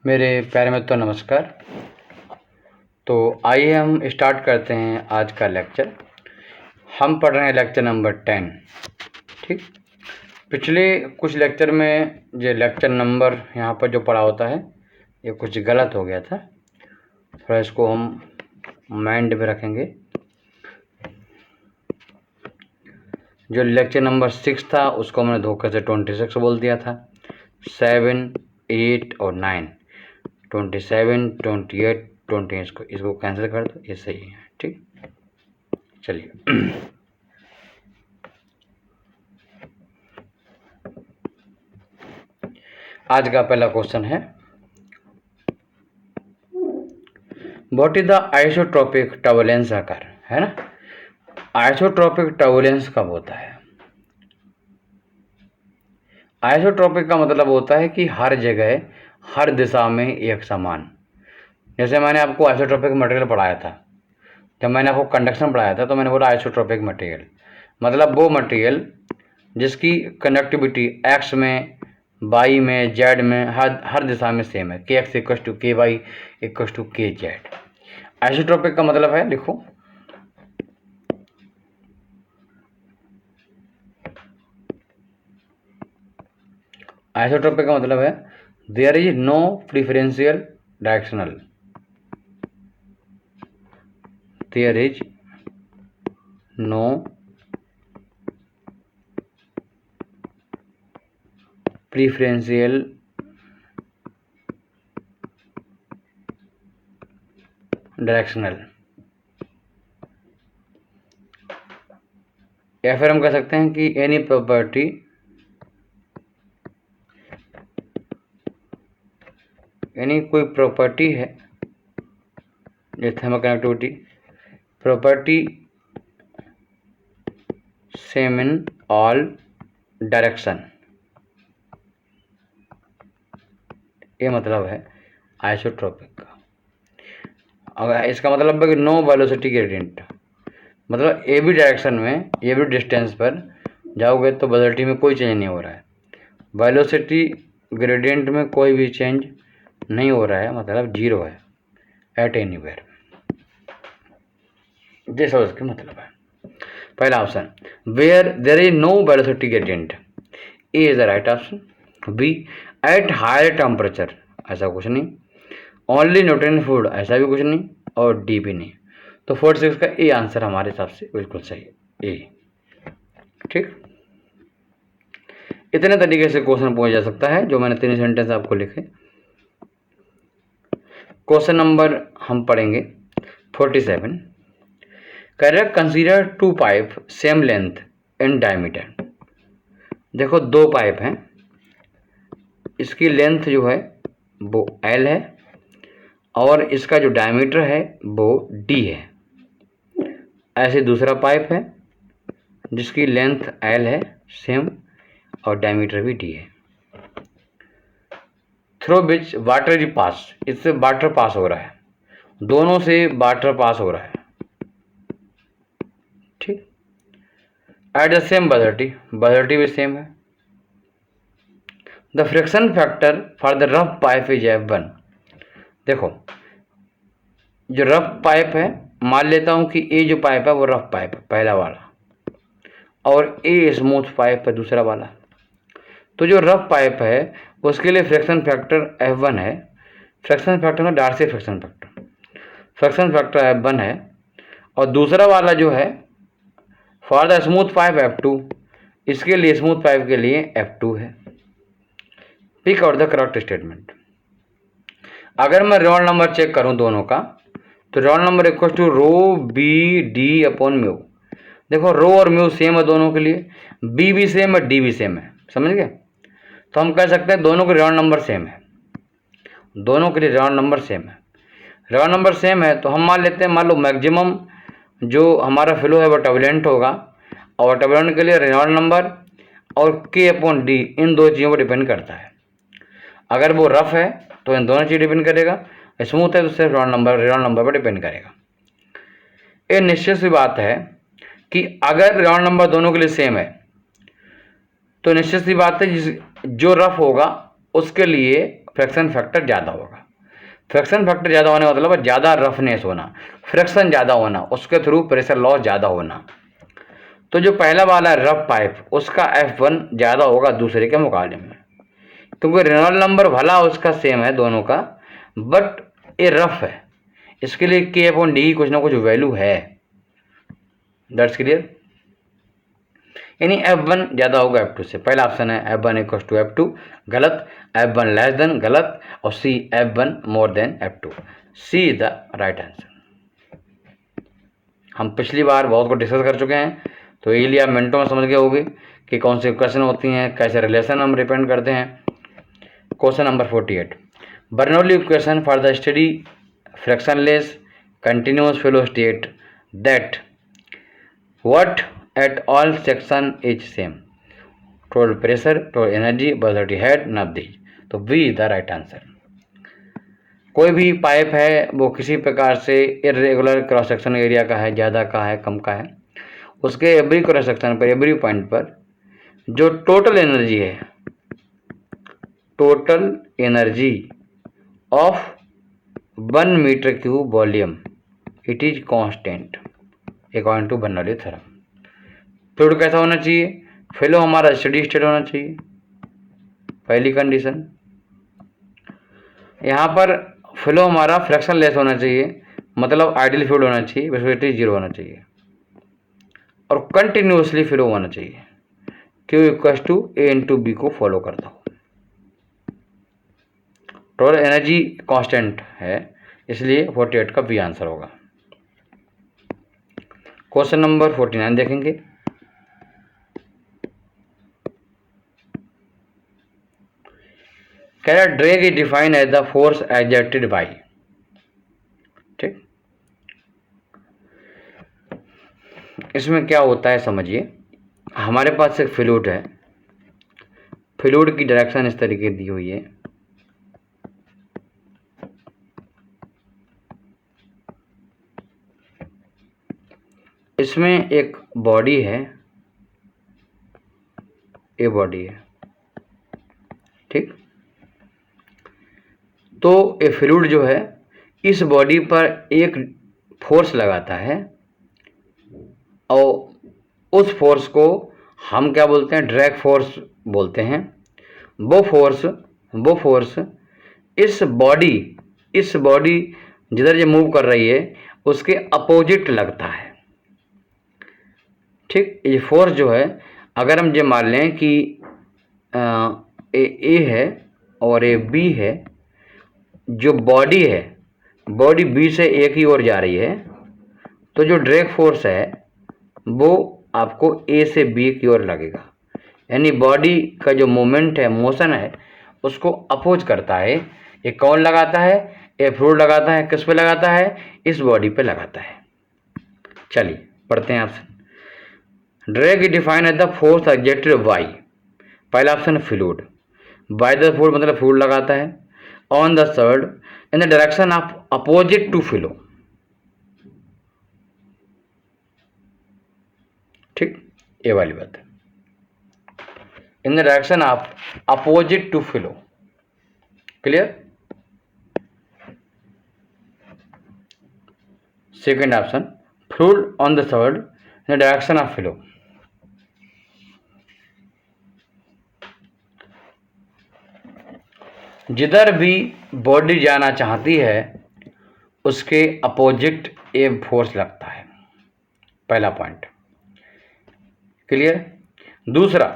मेरे प्यारे मित्रों नमस्कार। तो आइए हम स्टार्ट करते हैं आज का लेक्चर। हम पढ़ रहे हैं लेक्चर नंबर 10। ठीक, पिछले कुछ लेक्चर में जो लेक्चर नंबर यहाँ पर जो पढ़ा होता है ये कुछ गलत हो गया था, थोड़ा इसको हम माइंड में रखेंगे। जो लेक्चर नंबर 6 था उसको हमने धोखे से 26 बोल दिया था। 7, 8 और 9, 27, 28, 20 इसको कैंसिल कर दो, ये सही है। ठीक, चलिए आज का पहला क्वेश्चन है, what is the isotropic turbulence आकार, है ना। आइसोट्रोपिक टर्बुलेंस कब होता है? आइसोट्रोपिक का मतलब होता है कि हर जगह हर दिशा में एक समान। जैसे मैंने आपको आइसोट्रोपिक मटेरियल पढ़ाया था, जब मैंने आपको कंडक्शन पढ़ाया था तो मैंने बोला आइसोट्रोपिक मटेरियल मतलब वो मटेरियल जिसकी कंडक्टिविटी एक्स में, वाई में, जेड में, हर दिशा में सेम है। K x equal to K y equal to K z. Isotropic का मतलब है, लिखो, आइसोट्रोपिक का मतलब है there is no preferential directional, there is no preferential directional, या फिर हम कह सकते हैं कि एनी प्रॉपर्टी कोई प्रॉपर्टी है जैसे thermal connectivity property same in all direction, ये मतलब है आइसोट्रोपिक का। अगर इसका मतलब है कि नो वेलोसिटी ग्रेडियंट, मतलब ए भी डायरेक्शन में, ए भी डिस्टेंस पर जाओगे तो वेलोसिटी में कोई चेंज नहीं हो रहा है। वेलोसिटी ग्रेडियंट में कोई भी चेंज नहीं हो रहा है, मतलब जीरो है एट एनीवेयर। जैसा उसका मतलब है। पहला option, where there is no velocity gradient, A is the right option. B, at higher temperature, ऐसा कुछ नहीं। ओनली न्यूट्रिएंट फूड, ऐसा भी कुछ नहीं। और डी भी नहीं। तो 46 का ए आंसर हमारे हिसाब से बिल्कुल सही है, ए। ठीक, इतने तरीके से क्वेश्चन पूछा जा सकता है जो मैंने 3 सेंटेंस आपको लिखे। क्वेश्चन नंबर हम पढ़ेंगे 47। Correct, consider 2 pipe same length in diameter. देखो 2 पाइप हैं, इसकी लेंथ जो है वो L है और इसका जो डायमीटर है वो D है। ऐसे दूसरा पाइप है जिसकी लेंथ L है सेम और डायमीटर भी D है। Through which water is pass, इससे वाटर पास हो रहा है, दोनों से वाटर पास हो रहा है। ठीक, एट द सेम वेलोसिटी भी सेम है। The friction factor for the rough pipe is F1। देखो जो रफ पाइप है, मान लेता हूं कि ए जो पाइप है वो रफ पाइप है पहला वाला, और ए स्मूथ पाइप है दूसरा वाला। तो जो रफ पाइप है उसके लिए फ्रिक्शन फैक्टर F1 है। फ्रिक्शन फैक्टर में डार्सी फ्रिक्शन फैक्टर F1 है। और दूसरा वाला जो है for the smooth pipe F2, इसके लिए स्मूथ पाइप के लिए F2 है। Pick out the correct statement. अगर मैं रोल नंबर चेक करूं दोनों का, तो roll number equal to rho B D upon mu. देखो रो और म्यू सेम है दोनों के लिए, बी भी सेम है, डी भी सेम है, समझ गए। तो हम कह सकते हैं दोनों के रोल नंबर सेम है, दोनों के लिए रोल नंबर सेम है। रोल नंबर सेम है तो हम मान लेते हैं, मान लो मैक्सिमम जो हमारा फ्लो है वो टर्बुलेंट होगा, और टर्बुलेंट के लिए रोल नंबर और के अपॉन डी इन दो चीज़ों पर डिपेंड करता है। अगर वो रफ है तो इन दोनों चीज़ डिपेंड करेगा, स्मूथ है तो सिर्फ रोल नंबर पर डिपेंड करेगा। ये निश्चित सी बात है कि अगर रोल नंबर दोनों के लिए सेम है तो निश्चित सी बात है जो रफ होगा उसके लिए फ्रिक्शन फैक्टर ज़्यादा होगा। फ्रिक्शन फैक्टर ज़्यादा होने का मतलब ज़्यादा रफनेस होना, फ्रिक्शन ज़्यादा होना, उसके थ्रू प्रेशर लॉस ज़्यादा होना। तो जो पहला वाला रफ पाइप उसका F1 ज़्यादा होगा दूसरे के मुकाबले में, क्योंकि रेनॉल्ड नंबर भला उसका सेम है दोनों का, बट ये रफ है, इसके लिए K/D की कुछ ना कुछ वैल्यू है। That's clear. यानी F1 ज़्यादा होगा F2 से। पहला ऑप्शन है F1 इक्वल टू F2, गलत। F1 लेस देन, गलत। और C F1 more than F2, C is the right answer. हम पिछली बार बहुत को डिस्कस कर चुके हैं, तो ये लिए आप मिनटों में समझ गए होंगे कि कौन सी क्वेश्चन होती हैं, कैसे रिलेशन हम रिप्रेजेंट करते हैं। Question number 48, Bernoulli equation for the steady frictionless continuous flow state that what at all section is same, total pressure, total energy, velocity head, none of these। तो B is the right answer। कोई भी pipe है वो किसी प्रकार से irregular cross section area का है, ज़्यादा का है, कम का है, उसके एवरी क्रॉस सेक्शन पर, एवरी पॉइंट पर जो टोटल एनर्जी है, total energy of 1 metre cube volume, it is constant according to Bernoulli theorem. Fluid कैसा होना चाहिए? फ्लो हमारा स्टेडी स्टेट होना चाहिए, पहली कंडीशन। यहाँ पर फ्लो हमारा फ्रैक्शन लेस होना चाहिए, मतलब आइडियल फ्लूइड होना चाहिए, विस्कोसिटी 0 होना चाहिए, और कंटिन्यूसली फ्लो होना चाहिए, Q इक्वल्स टू A/B को फॉलो करता हो। टोटल एनर्जी कांस्टेंट है, इसलिए 48 का बी आंसर होगा। क्वेश्चन नंबर 49 देखेंगे। Drag is defined as the force exerted by, ठीक। इसमें क्या होता है समझिए, हमारे पास एक फ्लूइड है, फ्लूइड की डायरेक्शन इस तरीके दी हुई है, इसमें एक बॉडी है, ये बॉडी है, ठीक। तो ये फ्लूइड जो है इस बॉडी पर एक फोर्स लगाता है, और उस फोर्स को हम क्या बोलते हैं? ड्रैग फोर्स बोलते हैं। वो फोर्स इस बॉडी जिधर ये मूव कर रही है उसके अपोजिट लगता है, ठीक। ये फोर्स जो है, अगर हम ये मान लें कि ए है और ए बी है, जो बॉडी है, बॉडी बी से ए की ओर जा रही है, तो जो ड्रैग फोर्स है वो आपको ए से बी की ओर लगेगा। यानी बॉडी का जो मोमेंट है, मोशन है, उसको अपोज करता है। ये कौन लगाता है? ये फ्लूइड लगाता है। किस पे लगाता है? इस बॉडी पे लगाता है। चलिए पढ़ते हैं option. Drag is defined as the force exerted by, पहला ऑप्शन है फ्लूइड, बाय द फ्लूइड मतलब फ्लूइड लगाता है, on the solid in the direction of opposite to flow, ठीक। ये वाली बात है, in the direction of opposite to flow, clear. Second option, fluid on the solid in the direction of flow. जिधर भी बॉडी जाना चाहती है उसके अपोजिट ए फोर्स लगता है, पहला पॉइंट, क्लियर। दूसरा,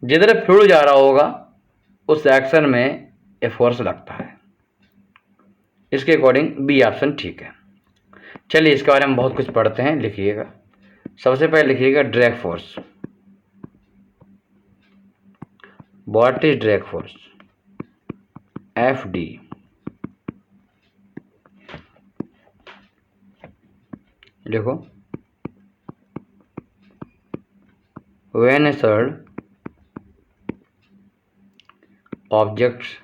जिधर फ्लूइड जा रहा होगा उस एक्शन में ए फोर्स लगता है, इसके अकॉर्डिंग बी ऑप्शन ठीक है। चलिए इसके बारे में बहुत कुछ पढ़ते हैं, लिखिएगा। सबसे पहले लिखिएगा drag force. What is drag force? FD। देखो, when a solid objects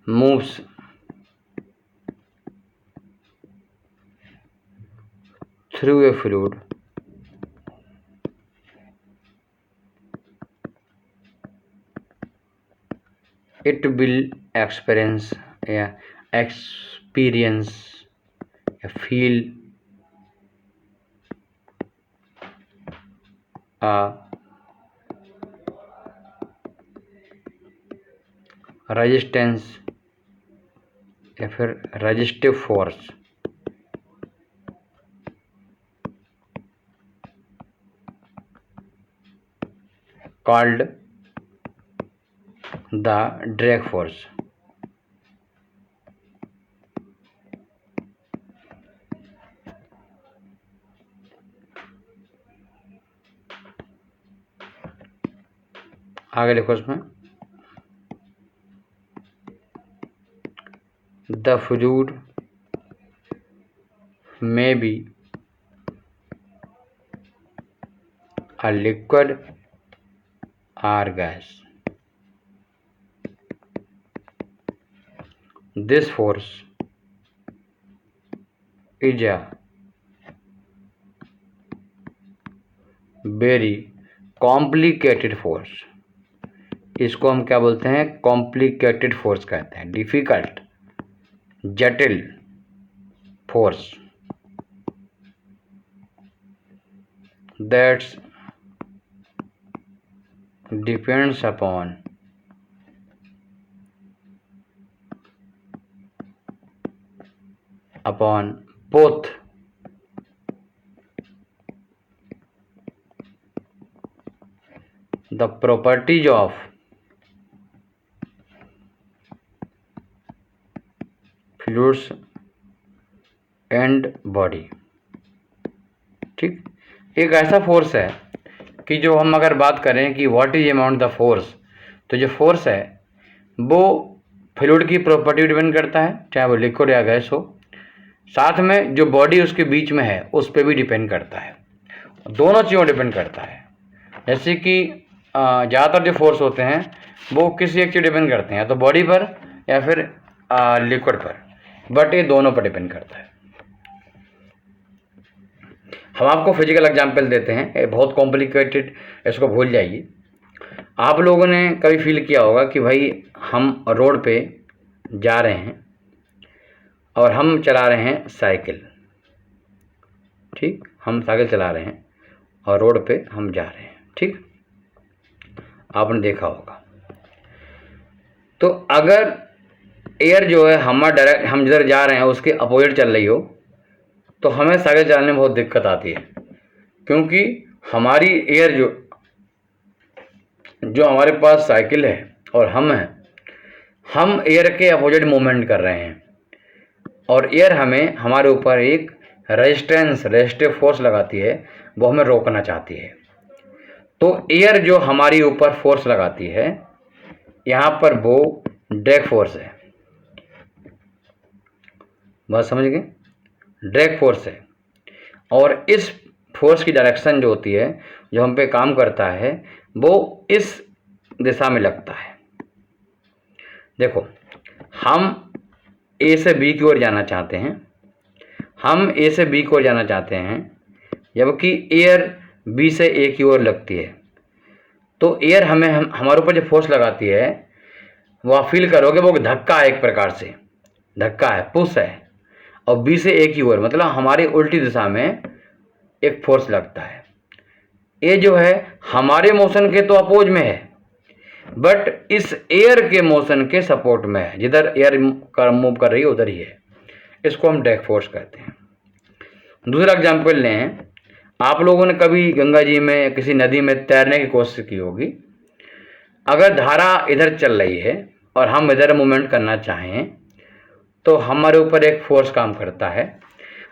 moves through a fluid, it will experience या एक्सपीरियंस या फील रेजिस्टेंस या फिर resistive force called the drag force. आगे लिखो इसमें, the fluid may be a liquid or gas. This force is a very complicated force. इसको हम क्या बोलते हैं? कॉम्प्लिकेटेड फोर्स कहते हैं, डिफिकल्ट, जटिल force. That's depends upon both the properties of fluids and body। ठीक, एक ऐसा फोर्स है कि जो हम अगर बात करें कि what is amount the force, तो जो फोर्स है वो फ्लूइड की प्रॉपर्टी डिपेंड करता है, चाहे वो लिक्विड या गैस हो। साथ में जो बॉडी उसके बीच में है उस पर भी डिपेंड करता है, दोनों चीज़ों डिपेंड करता है। जैसे कि ज़्यादातर जो फोर्स होते हैं वो किसी एक चीज़ डिपेंड करते हैं, या तो बॉडी पर या फिर लिक्विड पर, बट ये दोनों पर डिपेंड करता है। हम आपको फिजिकल एग्जांपल देते हैं, ये बहुत कॉम्प्लिकेटेड, इसको भूल जाइए। आप लोगों ने कभी फील किया होगा कि भाई हम रोड पे जा रहे हैं और हम चला रहे हैं साइकिल, ठीक, हम साइकिल चला रहे हैं और रोड पे हम जा रहे हैं, ठीक, आपने देखा होगा। तो अगर एयर जो है हम जिधर जा रहे हैं उसके अपोजिट चल रही हो तो हमें साइकिल चलाने में बहुत दिक्कत आती है, क्योंकि हमारी एयर जो हमारे पास साइकिल है और हम हैं, हम एयर के अपोजिट मूवमेंट कर रहे हैं और एयर हमें हमारे ऊपर एक रेजिस्टिव फोर्स लगाती है, वो हमें रोकना चाहती है। तो एयर जो हमारी ऊपर फोर्स लगाती है, यहाँ पर वो ड्रैग फोर्स है, बात समझ गए? ड्रैग फोर्स है। और इस फोर्स की डायरेक्शन जो होती है, जो हम पे काम करता है, वो इस दिशा में लगता है। देखो, हम ए से बी की ओर जाना चाहते हैं, हम ए से बी की ओर जाना चाहते हैं, जबकि एयर बी से ए की ओर लगती है। तो एयर हमारे ऊपर जो फोर्स लगाती है, वो आप फील करोगे वो धक्का है, एक प्रकार से धक्का है, पुश है। और बी से ए की ओर मतलब हमारी उल्टी दिशा में एक फोर्स लगता है। ये जो है हमारे मोशन के तो अपोज में है, बट इस एयर के मोशन के सपोर्ट में है, जिधर एयर मूव कर रही है उधर ही है। इसको हम ड्रैग फोर्स कहते हैं। दूसरा एग्जाम्पल लें, आप लोगों ने कभी गंगा जी में किसी नदी में तैरने की कोशिश की होगी। अगर धारा इधर चल रही है और हम इधर मूवमेंट करना चाहें तो हमारे ऊपर एक फोर्स काम करता है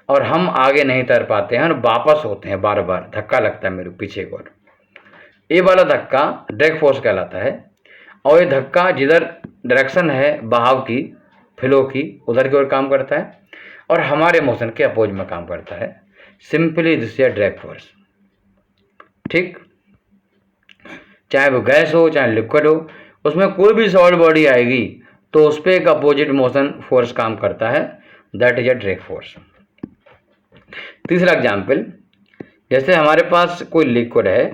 और हम आगे नहीं तैर पाते हैं और वापस होते हैं, बार बार धक्का लगता है मेरे पीछे की ओर। ये वाला धक्का ड्रैग फोर्स कहलाता है। और ये धक्का जिधर डायरेक्शन है बहाव की, फ्लो की, उधर की ओर काम करता है और हमारे मोशन के अपोज में काम करता है। Simply this is drag force, ठीक। चाहे वो गैस हो चाहे लिक्विड हो, उसमें कोई भी सॉलिड बॉडी आएगी तो उस पर एक अपोजिट मोशन फोर्स काम करता है, that is a drag force. तीसरा एग्जाम्पल, जैसे हमारे पास कोई लिक्विड है,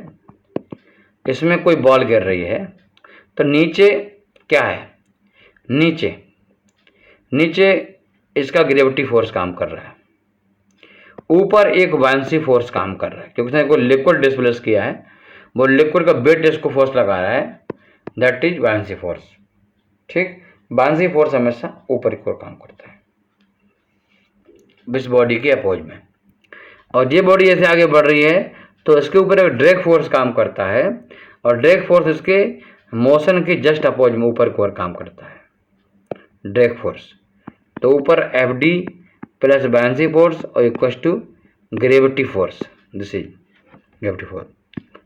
इसमें कोई बॉल गिर रही है, तो नीचे क्या है, नीचे नीचे इसका ग्रेविटी फोर्स काम कर रहा है, ऊपर एक बायंसी फोर्स काम कर रहा है, क्योंकि उसने कोई लिक्विड डिस्प्लेस किया है, वो लिक्विड का वेट इसको फोर्स लगा रहा है, दैट इज बायंसी फोर्स। ठीक, बायंसी फोर्स हमेशा ऊपर की ओर काम करता है इस बॉडी के अपोज में। और ये बॉडी ऐसे आगे बढ़ रही है तो इसके ऊपर एक ड्रैग फोर्स काम करता है, और ड्रैग फोर्स इसके मोशन के जस्ट अपोज में ऊपर की ओर काम करता है ड्रैग फोर्स। तो ऊपर F D plus buoyancy force और equal to gravity force, this is gravity force.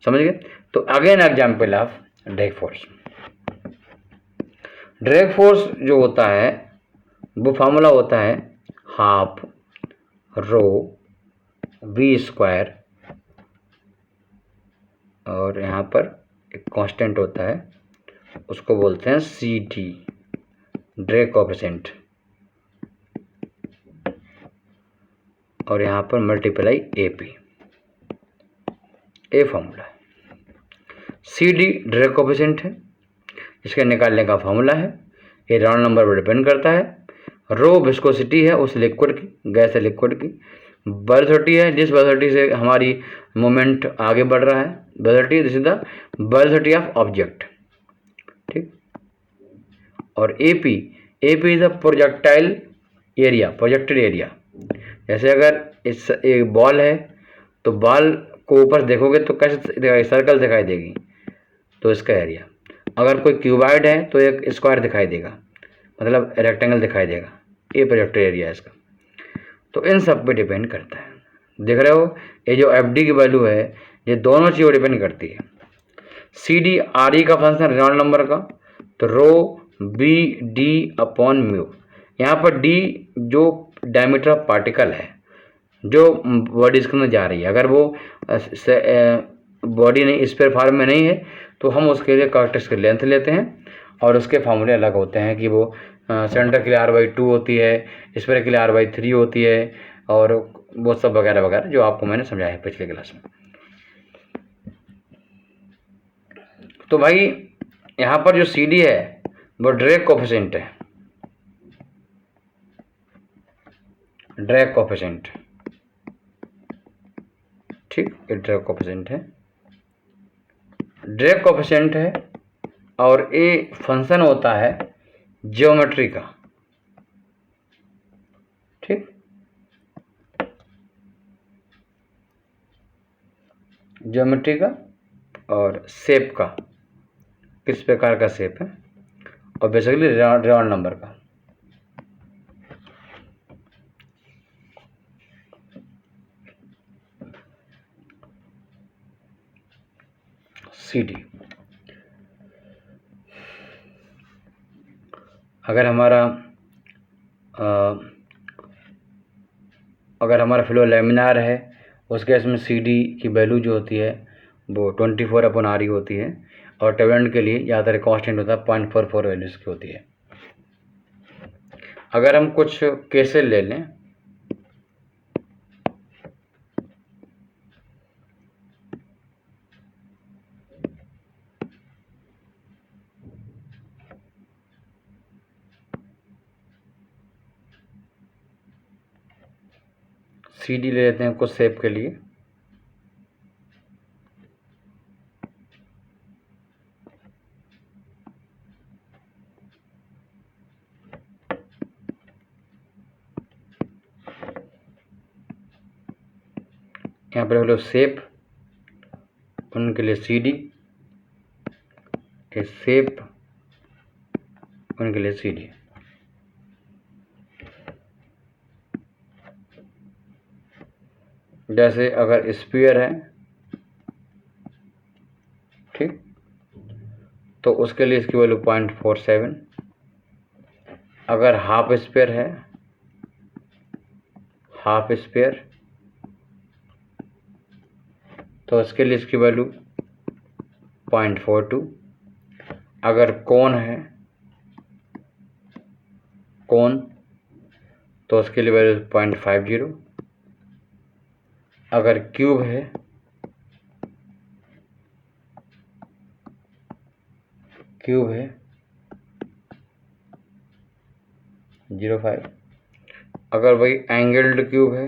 समझ गए? तो again example of drag force. Drag force जो होता है वो फार्मूला होता है हाफ रो वी स्क्वायर, और यहाँ पर एक कांस्टेंट होता है उसको बोलते हैं सी डी, ड्रैग कोएफिशिएंट, और यहाँ पर multiply A P, a formula है। सी डी ड्रैग कोएफिशिएंट है, इसके निकालने का फॉर्मूला है, ये राउंड नंबर पर डिपेंड करता है। रो विस्कोसिटी है उस लिक्विड की, गैस है लिक्विड की। वेलोसिटी है जिस वेलोसिटी से हमारी मूवमेंट आगे बढ़ रहा है, velocity, this is the velocity of object. ठीक, और A P is the projectile area, projected area. जैसे अगर इस एक बॉल है तो बॉल को ऊपर देखोगे तो कैसे सर्कल दिखाई देगी, तो इसका एरिया। अगर कोई क्यूबॉइड है तो एक स्क्वायर दिखाई देगा, मतलब रेक्टेंगल दिखाई देगा, ये प्रोजेक्टेड एरिया है इसका। तो इन सब पे डिपेंड करता है। देख रहे हो ये जो एफ डी की वैल्यू है ये दोनों चीज़ों डिपेंड करती है। सी डी आर ई का फंक्शन रेनॉल्ड नंबर का, तो रो बी डी अपॉन म्यू। यहाँ पर डी जो डायमीटर ऑफ पार्टिकल है जो बॉडी इसके अंदर जा रही है, अगर वो बॉडी नहीं स्फीयर फॉर्म में नहीं है तो हम उसके लिए कैरेक्टरिस्टिक लेंथ लेते हैं, और उसके फार्मूले अलग होते हैं कि वो सिलेंडर के लिए R/2 होती है, स्फीयर के लिए R/3 होती है, और वो सब वगैरह वगैरह जो आपको मैंने समझाया है पिछले क्लास में। तो भाई यहाँ पर जो सी डी है वो ड्रैग कोएफिशिएंट है, ड्रैग कोएफिशिएंट। ठीक, ये ड्रैग कोएफिशिएंट है, ड्रैग कोएफिशिएंट है, और ये फंक्शन होता है ज्योमेट्री का। ठीक, ज्योमेट्री का और शेप का, किस प्रकार का शेप है, और बेसिकली रेनॉल्ड नंबर का। सी डी अगर हमारा फ्लो लेमिनार है उस केस में सी डी की वैल्यू जो होती है वो 24/RE होती है, और टर्बुलेंट के लिए ज़्यादातर कांस्टेंट होता है 0.44 वैल्यूज़ की होती है। अगर हम कुछ केसेस ले लें, सी डी ले लेते हैं कुछ शेप के लिए। यहाँ पर लोग शेप, उनके लिए सी डी, शेप उनके लिए सी डी। जैसे अगर स्फीयर है, ठीक, तो उसके लिए इसकी वैल्यू 0.47। अगर हाफ स्फीयर है, हाफ स्फीयर, तो उसके लिए इसकी वैल्यू 0.42। अगर कोन है, कोन, तो उसके लिए वैल्यू 0.50। अगर क्यूब है, क्यूब है 0.05। अगर भाई एंगल्ड क्यूब है,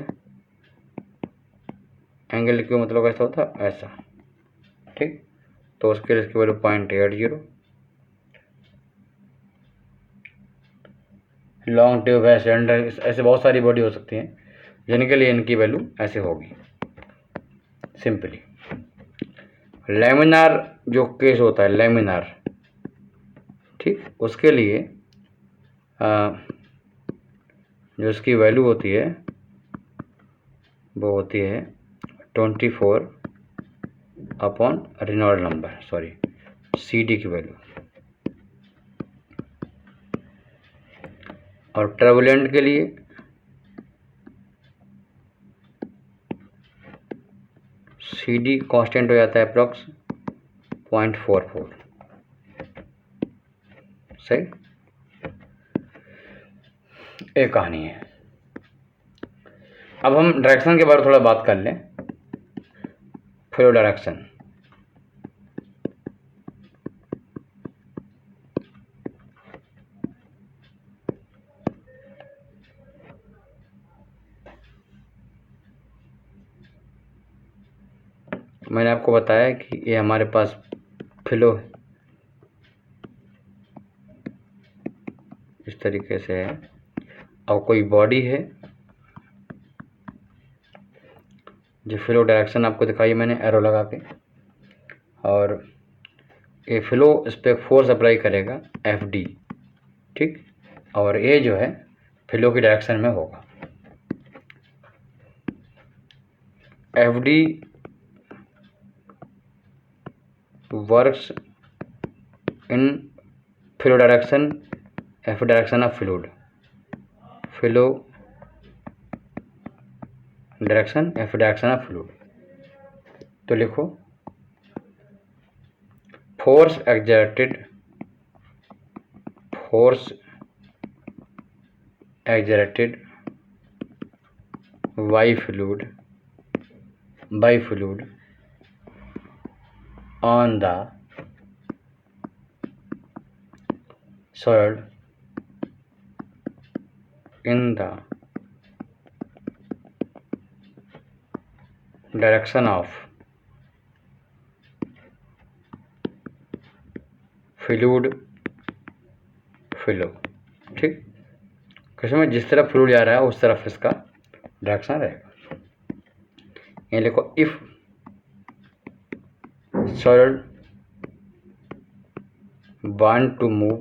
एंगल्ड क्यूब मतलब ऐसा होता है ऐसा, ठीक, तो उसके लिए इसकी वैल्यू 0.80। लॉन्ग ट्यूब है, सिलेंडर, ऐसे बहुत सारी बॉडी हो सकती हैं जिनके लिए इनकी वैल्यू ऐसे होगी सिंपली। लेमिनार जो केस होता है, लेमिनार, ठीक, उसके लिए जो उसकी वैल्यू होती है वो होती है 24 upon Reynold number, sorry CD की वैल्यू। और टर्बुलेंट के लिए CD कांस्टेंट हो जाता है अप्रॉक्स 0.44। सही, एक कहानी है। अब हम डायरेक्शन के बारे में थोड़ा बात कर लें। फ्लो डायरेक्शन, मैंने आपको बताया कि ये हमारे पास फ्लो है, इस तरीके से है, और कोई बॉडी है जो फ्लो डायरेक्शन आपको दिखाई मैंने एरो लगा के, और ये फ्लो इस पर फोर्स अप्लाई करेगा FD, ठीक, और ये जो है फ्लो की डायरेक्शन में होगा। FD works in flow direction, F direction of fluid, flow direction F direction of fluid. तो लिखो force exerted by fluid on the soil in the direction of fluid flow, ठीक, किसमें जिस तरफ फ्लूइड जा रहा है उस तरफ इसका डायरेक्शन रहेगा। ये लिखो if soil want to move,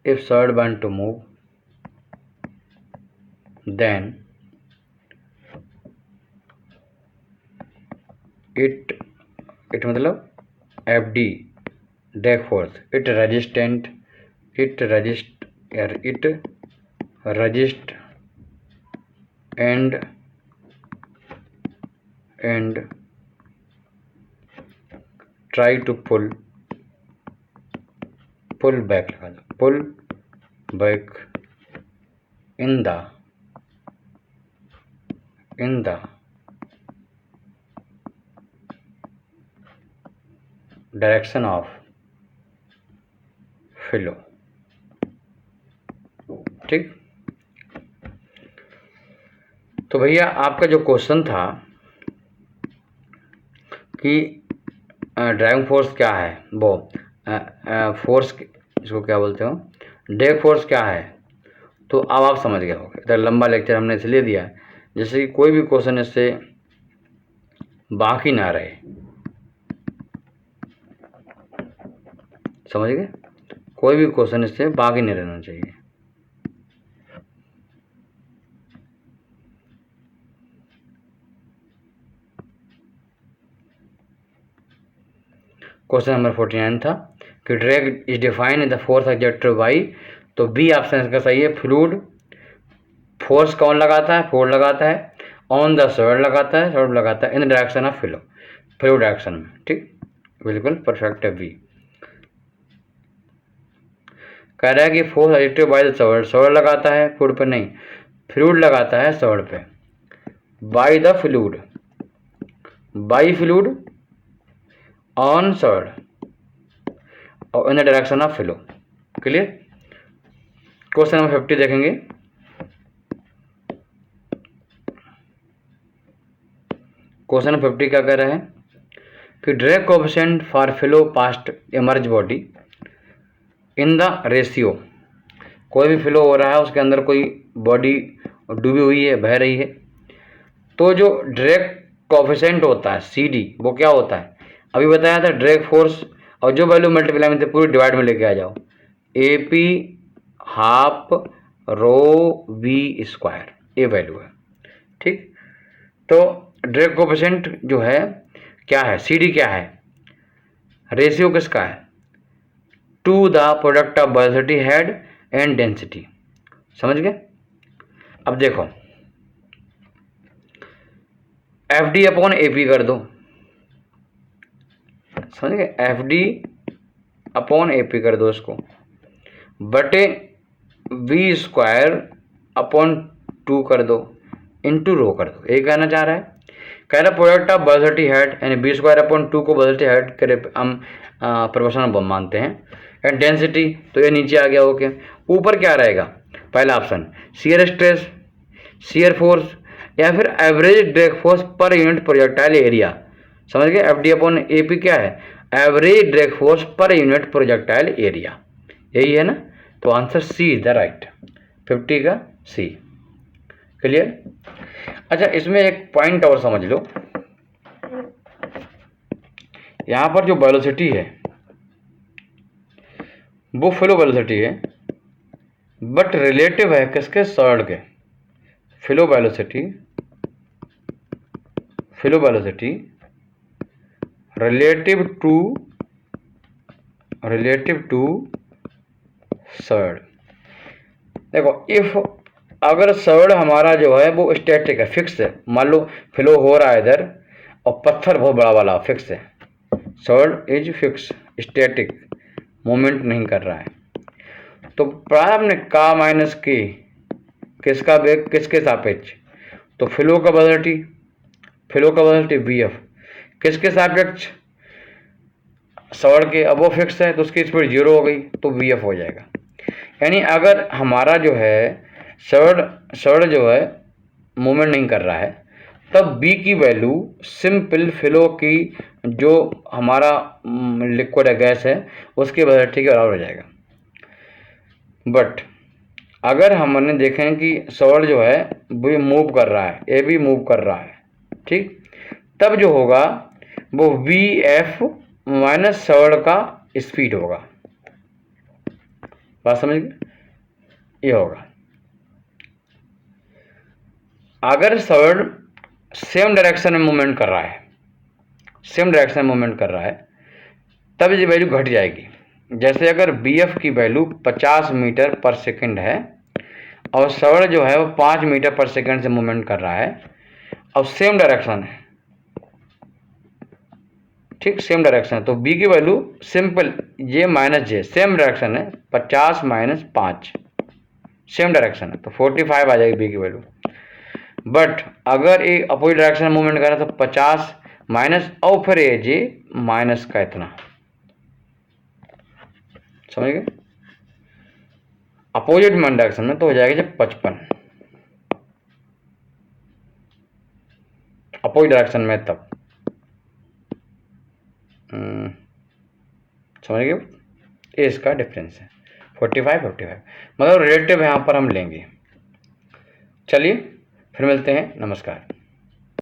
if solid want to move, then it मतलब FD drag force, it resist and try to pull back, pull back in the direction of flow, ठीक। तो भैया आपका जो क्वेश्चन था कि ड्राइविंग फोर्स क्या है, वो फोर्स इसको क्या बोलते हो, ड्रैग फोर्स क्या है, तो अब आप समझ गए होंगे। इधर लंबा लेक्चर हमने इसलिए दिया जैसे कि कोई भी क्वेश्चन इससे बाकी ना रहे, समझ गए, कोई भी क्वेश्चन इससे बाकी नहीं रहना चाहिए। क्वेश्चन नंबर 49 था कि drag is defined in the force exerted bye, तो बी ऑप्शन इसका सही है। फ्लूइड फोर्स कौन लगाता है, फ्लूइड लगाता है, ऑन द सॉइल लगाता है, सॉइल लगाता है, in the direction of flow direction में, ठीक, बिल्कुल परफेक्ट है बी। कह रहा है कि force exerted by the soil, soil लगाता है फ्लूइड पर नहीं, फ्लूइड लगाता है सॉइल पे, by the fluid, by fluid on soil और in the direction of flow, clear. Question number 50 देखेंगे। क्वेश्चन नंबर 50 क्या कह रहा है कि drag coefficient for flow past emerge body in the ratio. कोई भी फ्लो हो रहा है, उसके अंदर कोई बॉडी डूबी हुई है, बह रही है, तो जो ड्रैग कोएफिशिएंट होता है CD, वो क्या होता है, अभी बताया था ड्रैग फोर्स, और जो वैल्यू मल्टीप्लाई में थे पूरी डिवाइड में लेके आ जाओ, AP half rho V square, ये वैल्यू है। ठीक, तो ड्रैग कोएफिशिएंट जो है क्या है, CD क्या है, रेशियो किसका है, to the product of velocity head and density. समझ गए। अब देखो FD अपॉन AP कर दो, समझ गए, FD अपॉन AP कर दो इसको, बटे V स्क्वायर अपॉन 2 कर दो, इंटू रो कर दो। ये कहना चाह रहा है, कह रहा प्रोडक्ट ऑफ वेलोसिटी हेड यानी V स्क्वायर अपॉन 2 को वेलोसिटी हेड करे हम प्रोपोर्शनल मानते हैं, एंड डेंसिटी तो ये नीचे आ गया। ओके, ऊपर क्या रहेगा, पहला option shear stress, shear force, या फिर average drag force per unit projectile area. समझ गए, FD अपॉन AP क्या है, average drag force per unit projectile area, यही है ना। तो answer C is the right, 50 का C। क्लियर। अच्छा, इसमें एक पॉइंट और समझ लो, यहां पर जो वेलोसिटी है वो फ्लो वेलोसिटी है, बट रिलेटिव है किसके, सॉलिड के। Flow velocity relative to solid. देखो, इफ अगर सॉलिड हमारा जो है वो स्टैटिक है, फिक्स है, मान लो फ्लो हो रहा है इधर और पत्थर बहुत बड़ा वाला फिक्स है, solid is fix static, movement नहीं कर रहा है, तो पढ़ा आपने का माइनस के, किसका वेग किसके सापेक्ष, तो फ्लो का वेलोसिटी VF किसके सापेक्ष, सॉलिड के, अब वो फिक्स है तो उसकी स्पीड 0 हो गई तो VF हो जाएगा। यानी अगर हमारा जो है सॉलिड जो है मूवमेंट नहीं कर रहा है, तब B की वैल्यू सिंपल फ्लो की जो हमारा लिक्विड है, गैस है, उसके वेलोसिटी के बराबर हो जाएगा। बट अगर हमने देखें कि सॉलिड जो है वो मूव कर रहा है, ये भी मूव कर रहा है, ठीक, तब जो होगा वो VF माइनस सॉलिड का स्पीड होगा। बात समझ गए, ये होगा। अगर सॉलिड सेम डायरेक्शन में मूवमेंट कर रहा है, तब ये वैल्यू घट जाएगी। जैसे अगर BF की वैल्यू 50 मीटर पर सेकंड है और सॉलिड जो है वो 5 मीटर पर सेकंड से मूवमेंट कर रहा है और सेम डायरेक्शन है, ठीक, सेम डायरेक्शन है, तो B की वैल्यू सिंपल ये माइनस J, सेम डायरेक्शन है, 50 माइनस 5 सेम डायरेक्शन है, तो 45 आ जाएगी B की वैल्यू। बट अगर ये अपोजिट डायरेक्शन में मूवमेंट कर रहा है तो 50 माइनस और फिर ये J माइनस का इतना, समझ गए, अपोजिट डायरेक्शन में तो हो जाएगा जब 55, अपोजिट डायरेक्शन में तब, समझ गए, ये इसका डिफरेंस है 45 मतलब रिलेटिव यहाँ पर हम लेंगे। चलिए फिर मिलते हैं, नमस्कार।